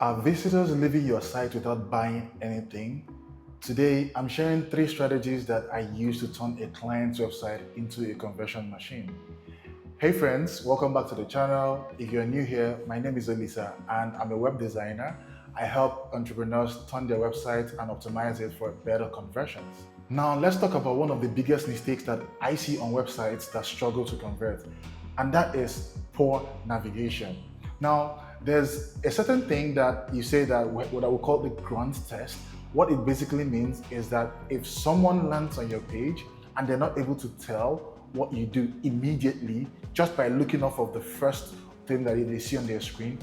Are visitors leaving your site without buying anything? Today, I'm sharing 3 strategies that I use to turn a client's website into a conversion machine. Hey friends, welcome back to the channel. If you're new here, my name is Elisa and I'm a web designer. I help entrepreneurs turn their website and optimize it for better conversions. Now, let's talk about one of the biggest mistakes that I see on websites that struggle to convert, and that is poor navigation. Now, there's a certain thing that you say that what I would call the grunt test. What it basically means is that if someone lands on your page and they're not able to tell what you do immediately just by looking off of the first thing that they see on their screen,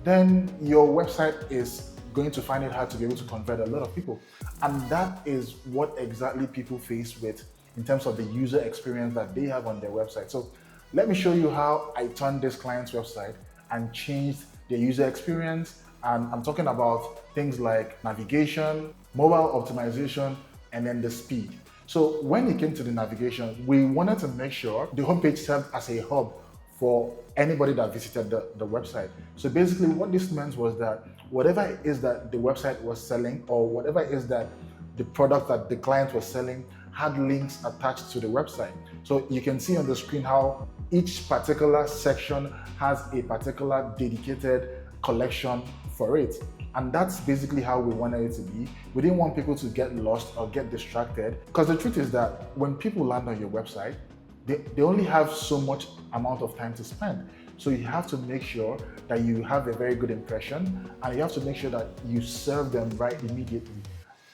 then your website is going to find it hard to be able to convert a lot of people. And that is what exactly people face with in terms of the user experience that they have on their website. So let me show you how I turned this client's website and changed their user experience. And I'm talking about things like navigation, mobile optimization, and then the speed. So when it came to the navigation, we wanted to make sure the homepage served as a hub for anybody that visited the website. So basically what this meant was that whatever it is that the website was selling, or whatever it is that the product that the client was selling, had links attached to the website. So you can see on the screen how each particular section has a particular dedicated collection for it. And that's basically how we wanted it to be. We didn't want people to get lost or get distracted, because the truth is that when people land on your website, they only have so much amount of time to spend. So you have to make sure that you have a very good impression, and you have to make sure that you serve them right immediately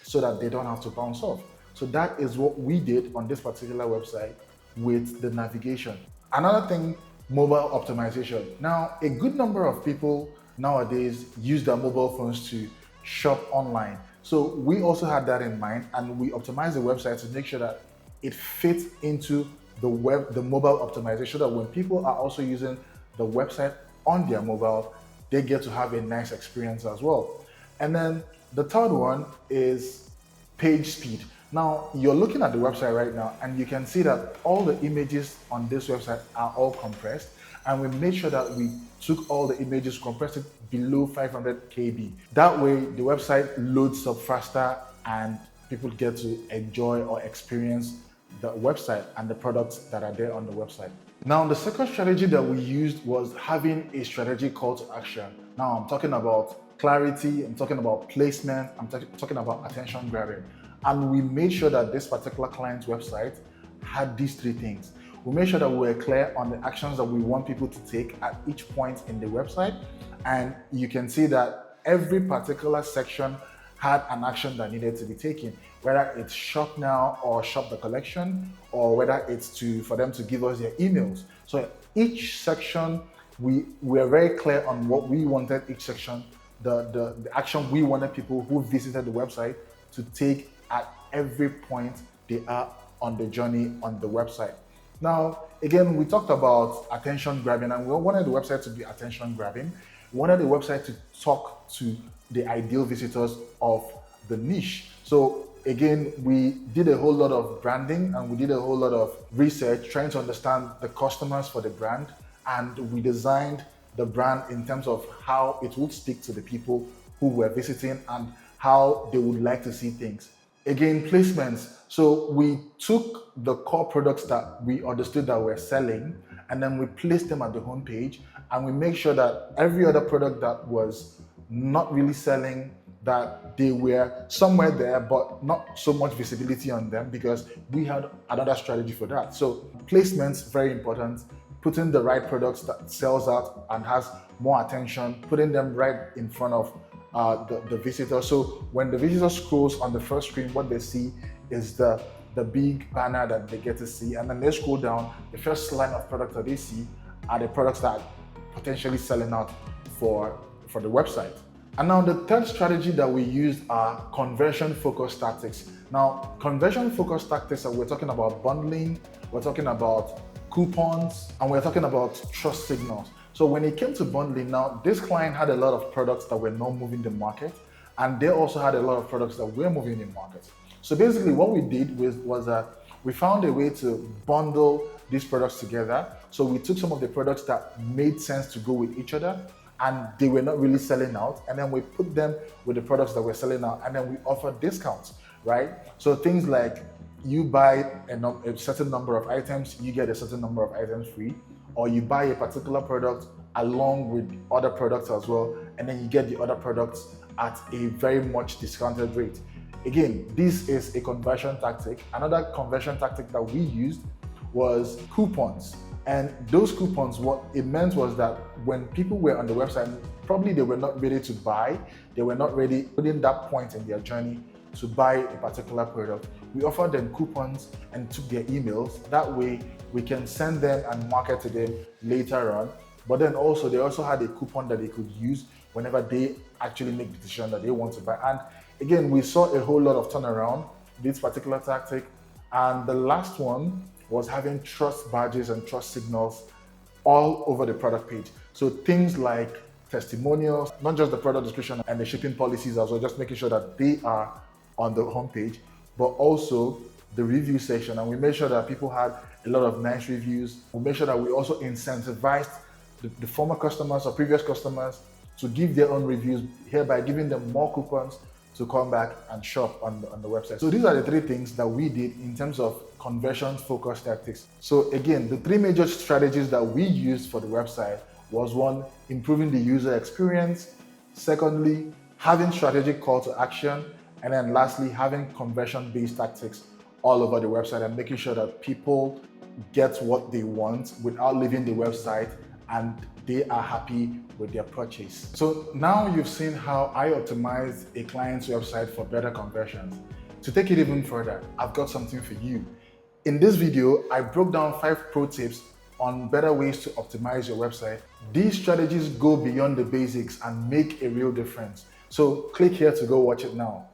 so that they don't have to bounce off. So that is what we did on this particular website with the navigation. Another thing, mobile optimization. Now, a good number of people nowadays use their mobile phones to shop online. So we also had that in mind, and we optimized the website to make sure that it fits into the mobile optimization, so that when people are also using the website on their mobile, they get to have a nice experience as well. And then the third one is page speed. Now, you're looking at the website right now, and you can see that all the images on this website are all compressed, and we made sure that we took all the images, compressed it below 500 KB. That way, the website loads up faster and people get to enjoy or experience the website and the products that are there on the website. Now, the second strategy that we used was having a strategic call to action. Now, I'm talking about clarity, I'm talking about placement, I'm talking about attention grabbing. And we made sure that this particular client's website had these 3 things. We made sure that we were clear on the actions that we want people to take at each point in the website. And you can see that every particular section had an action that needed to be taken, whether it's shop now or shop the collection, or whether it's for them to give us their emails. So each section, we were very clear on what we wanted each section, the action we wanted people who visited the website to take at every point they are on the journey on the website. Now, again, we talked about attention grabbing, and we wanted the website to be attention grabbing. We wanted the website to talk to the ideal visitors of the niche. So again, we did a whole lot of branding, and we did a whole lot of research trying to understand the customers for the brand, and we designed the brand in terms of how it would speak to the people who were visiting and how they would like to see things. Again, placements. So we took the core products that we understood that we're selling, and then we placed them at the homepage, and we make sure that every other product that was not really selling, that they were somewhere there, but not so much visibility on them, because we had another strategy for that. So placements, very important. Putting the right products that sells out and has more attention, putting them right in front of the visitor. So when the visitor scrolls on the first screen, what they see is the big banner that they get to see, and then they scroll down, the first line of products that they see are the products that are potentially selling out for the website. And now the third strategy that we used are conversion focused tactics. Now, conversion focused tactics, we're talking about bundling, we're talking about coupons, and we're talking about trust signals. So when it came to bundling, now this client had a lot of products that were not moving the market, and they also had a lot of products that were moving the market. So basically what we did was that we found a way to bundle these products together. So we took some of the products that made sense to go with each other, and they were not really selling out, and then we put them with the products that were selling out, and then we offer discounts, right? So things like you buy a certain number of items, you get a certain number of items free, or you buy a particular product along with other products as well, and then you get the other products at a very much discounted rate. Again, this is a conversion tactic. Another conversion tactic that we used was coupons. And those coupons, what it meant was that when people were on the website, probably they were not ready to buy, they were not ready within that point in their journey to buy a particular product. We offered them coupons and took their emails. That way we can send them and market to them later on. But then also, they also had a coupon that they could use whenever they actually make the decision that they want to buy. And again, we saw a whole lot of turnaround, this particular tactic. And the last one was having trust badges and trust signals all over the product page. So things like testimonials, not just the product description and the shipping policies as well, just making sure that they are on the homepage, but also the review section. And we made sure that people had a lot of nice reviews. We made sure that we also incentivized the former customers or previous customers to give their own reviews, hereby giving them more coupons to come back and shop on the website. So these are the three things that we did in terms of conversion-focused tactics. So again, the three major strategies that we used for the website was: one, improving the user experience; secondly, having strategic call to action; and then lastly, having conversion-based tactics all over the website and making sure that people get what they want without leaving the website and they are happy with their purchase. So now you've seen how I optimized a client's website for better conversions. To take it even further, I've got something for you. In this video, I broke down 5 pro tips on better ways to optimize your website. These strategies go beyond the basics and make a real difference. So click here to go watch it now.